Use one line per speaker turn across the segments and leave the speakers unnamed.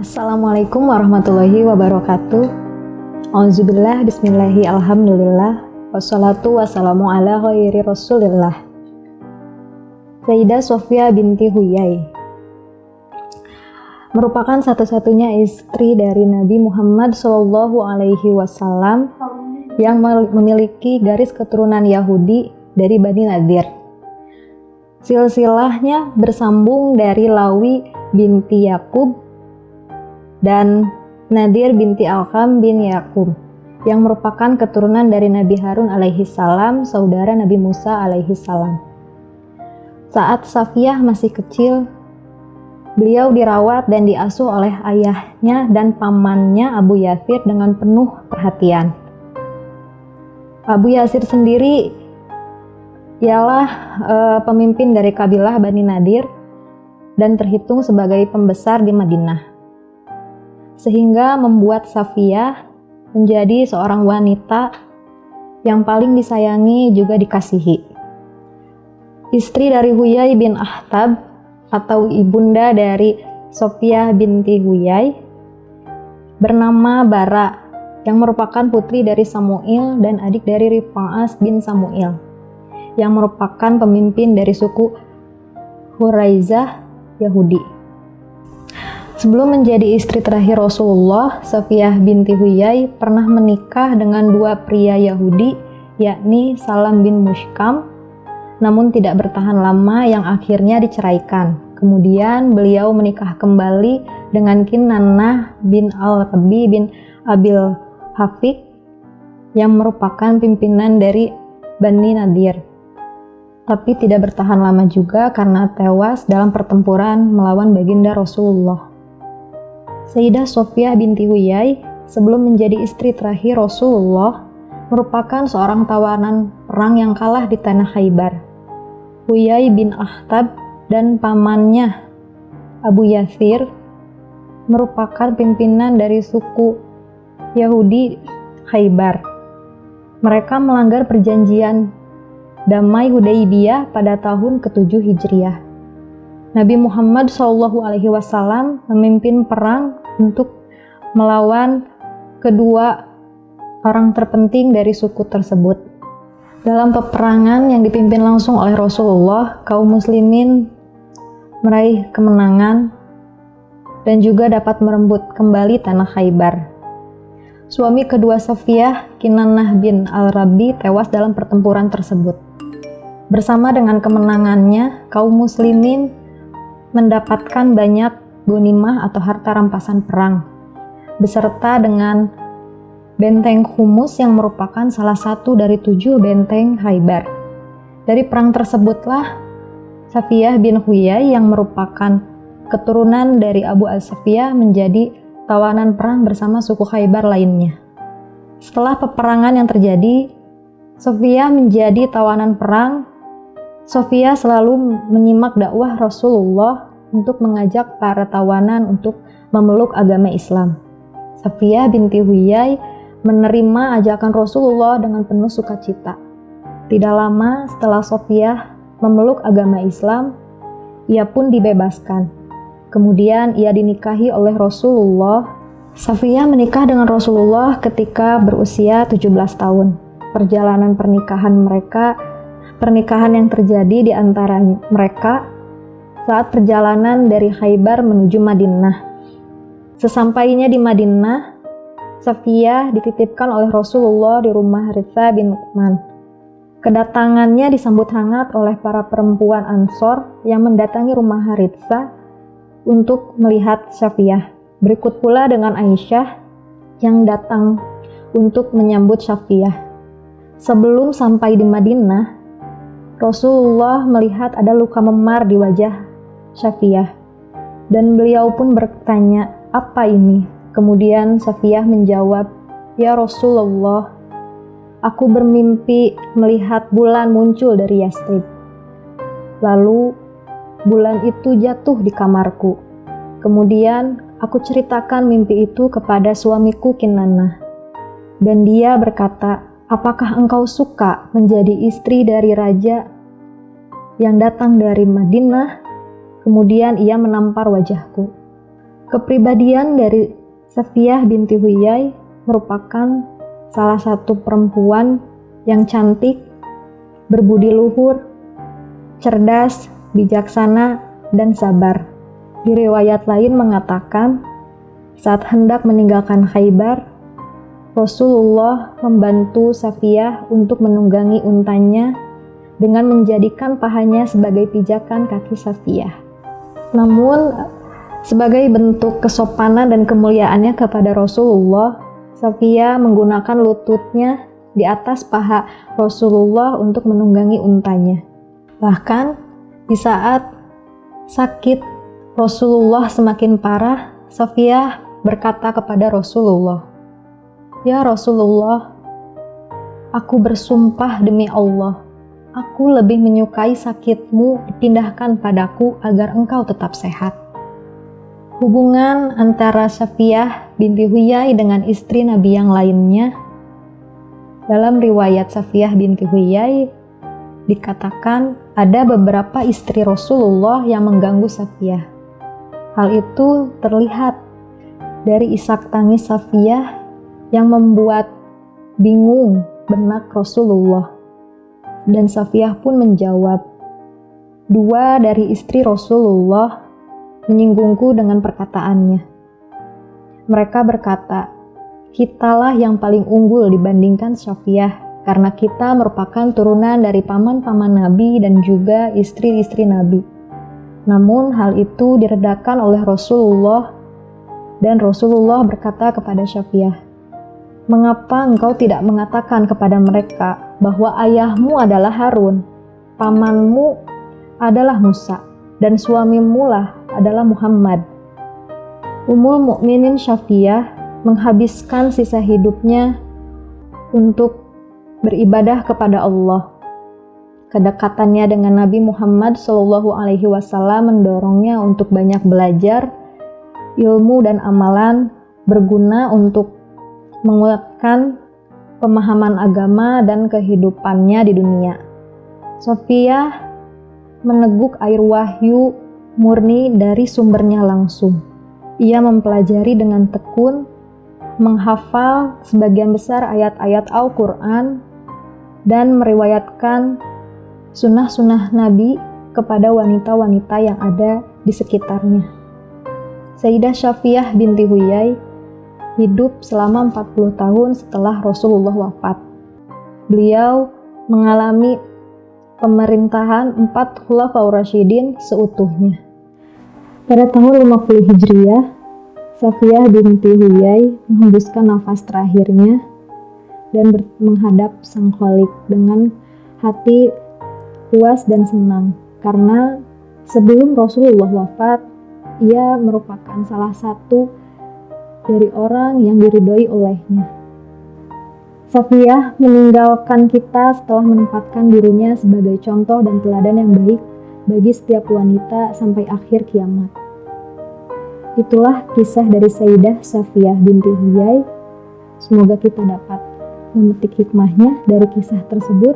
Assalamualaikum warahmatullahi wabarakatuh. Auzubillah, bismillahi, alhamdulillah, wassalatu wassalamu ala khairi rasulillah. Sayyidah Sofia binti Huyai merupakan satu-satunya istri dari Nabi Muhammad SAW yang memiliki garis keturunan Yahudi dari Bani Nadir. Silsilahnya bersambung dari Lawi binti Yakub dan Nadir binti Alqam bin Yakub yang merupakan keturunan dari Nabi Harun alaihissalam, saudara Nabi Musa alaihissalam. Saat Safiyah masih kecil, beliau dirawat dan diasuh oleh ayahnya dan pamannya Abu Yasir dengan penuh perhatian. Abu Yasir sendiri ialah pemimpin dari kabilah Bani Nadir dan terhitung sebagai pembesar di Madinah, sehingga membuat Safiyah menjadi seorang wanita yang paling disayangi juga dikasihi. Istri dari Huyai bin Akhtab atau ibunda dari Sofiyah binti Huyai bernama Bara, yang merupakan putri dari Samuil dan adik dari Rifa'as bin Samuil, yang merupakan pemimpin dari suku Huraizah Yahudi. Sebelum menjadi istri terakhir Rasulullah, Safiyah binti Huyai pernah menikah dengan dua pria Yahudi, yakni Salam bin Mushkam, namun tidak bertahan lama yang akhirnya diceraikan. Kemudian beliau menikah kembali dengan Kinanah bin Al-Rabi bin Abil Hafiq yang merupakan pimpinan dari Bani Nadir, tapi tidak bertahan lama juga karena tewas dalam pertempuran melawan baginda Rasulullah. Sayyidah Sofiyah binti Huyai sebelum menjadi istri terakhir Rasulullah merupakan seorang tawanan perang yang kalah di tanah Khaybar. Huyai bin Akhtab dan pamannya Abu Yasir merupakan pimpinan dari suku Yahudi Khaybar. Mereka melanggar perjanjian damai Hudaybiyah pada tahun ke-7 Hijriah. Nabi Muhammad SAW memimpin perang untuk melawan kedua orang terpenting dari suku tersebut. Dalam peperangan yang dipimpin langsung oleh Rasulullah, kaum muslimin meraih kemenangan dan juga dapat merebut kembali tanah Khaybar. Suami kedua Safiyah, Kinanah bin Al-Rabi, tewas dalam pertempuran tersebut. Bersama dengan kemenangannya, kaum muslimin mendapatkan banyak ghanimah atau harta rampasan perang, beserta dengan benteng Humus yang merupakan salah satu dari 7 benteng Khaybar. Dari perang tersebutlah Safiyah bin Huyai yang merupakan keturunan dari Abu As-Safiyah menjadi tawanan perang bersama suku Khaybar lainnya. Setelah peperangan yang terjadi, Safiyah menjadi tawanan perang. Safiyah selalu menyimak dakwah Rasulullah untuk mengajak para tawanan untuk memeluk agama Islam. Safiyah binti Huyai menerima ajakan Rasulullah dengan penuh sukacita. Tidak lama setelah Safiyah memeluk agama Islam, ia pun dibebaskan. Kemudian ia dinikahi oleh Rasulullah. Safiyah menikah dengan Rasulullah ketika berusia 17 tahun. Perjalanan pernikahan yang terjadi di antara mereka saat perjalanan dari Khaybar menuju Madinah. Sesampainya di Madinah, Safiyah dititipkan oleh Rasulullah di rumah Haritha bin Nu'man. Kedatangannya disambut hangat oleh para perempuan Ansor yang mendatangi rumah Haritha untuk melihat Safiyah. Berikut pula dengan Aisyah yang datang untuk menyambut Safiyah. Sebelum sampai di Madinah, Rasulullah melihat ada luka memar di wajah Safiyah, dan beliau pun bertanya, "Apa ini?" Kemudian Safiyah menjawab, "Ya Rasulullah, aku bermimpi melihat bulan muncul dari Yastrib. Lalu bulan itu jatuh di kamarku. Kemudian aku ceritakan mimpi itu kepada suamiku Kinanah, dan dia berkata, 'Apakah engkau suka menjadi istri dari raja yang datang dari Madinah?' Kemudian ia menampar wajahku. Kepribadian dari Safiyah binti Huyai merupakan salah satu perempuan yang cantik, berbudi luhur, cerdas, bijaksana, dan sabar. Di riwayat lain mengatakan, saat hendak meninggalkan Khaybar, Rasulullah membantu Safiyah untuk menunggangi untanya dengan menjadikan pahanya sebagai pijakan kaki Safiyah. Namun, sebagai bentuk kesopanan dan kemuliaannya kepada Rasulullah, Safiyah menggunakan lututnya di atas paha Rasulullah untuk menunggangi untanya. Bahkan, di saat sakit Rasulullah semakin parah, Safiyah berkata kepada Rasulullah, "Ya Rasulullah, aku bersumpah demi Allah, aku lebih menyukai sakitmu dipindahkan padaku agar engkau tetap sehat." Hubungan antara Safiyah binti Huyai dengan istri Nabi yang lainnya, dalam riwayat Safiyah binti Huyai dikatakan ada beberapa istri Rasulullah yang mengganggu Safiyah. Hal itu terlihat dari isak tangis Safiyah yang membuat bingung benak Rasulullah. Dan Safiyah pun menjawab, "Dua dari istri Rasulullah menyinggungku dengan perkataannya. Mereka berkata, kitalah yang paling unggul dibandingkan Safiyah, karena kita merupakan turunan dari paman-paman Nabi dan juga istri-istri Nabi." Namun hal itu diredakan oleh Rasulullah, dan Rasulullah berkata kepada Safiyah, "Mengapa engkau tidak mengatakan kepada mereka bahwa ayahmu adalah Harun, pamanmu adalah Musa, dan suamimu lah adalah Muhammad?" Ummul Mukminin Safiyah menghabiskan sisa hidupnya untuk beribadah kepada Allah. Kedekatannya dengan Nabi Muhammad SAW mendorongnya untuk banyak belajar ilmu dan amalan berguna untuk menguatkan pemahaman agama dan kehidupannya di dunia. Safiyah meneguk air wahyu murni dari sumbernya langsung. Ia mempelajari dengan tekun, menghafal sebagian besar ayat-ayat Al-Quran, dan meriwayatkan sunnah-sunnah Nabi kepada wanita-wanita yang ada di sekitarnya. Sayyidah Safiyah binti Huyai hidup selama 40 tahun setelah Rasulullah wafat. Beliau mengalami pemerintahan 4 Khulafaur Rasyidin seutuhnya. Pada tahun 50 Hijriah, Safiyah binti Huyai menghembuskan nafas terakhirnya dan menghadap Sang Khalik dengan hati puas dan senang, karena sebelum Rasulullah wafat, ia merupakan salah satu dari orang yang diridhoi olehnya. Safiyah meninggalkan kita setelah menempatkan dirinya sebagai contoh dan teladan yang baik bagi setiap wanita sampai akhir kiamat. Itulah kisah dari Sayyidah Safiyah binti Huyai. Semoga kita dapat memetik hikmahnya dari kisah tersebut.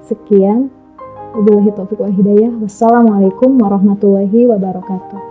Sekian, wabillahi taufiq wal hidayah. Wassalamualaikum warahmatullahi wabarakatuh.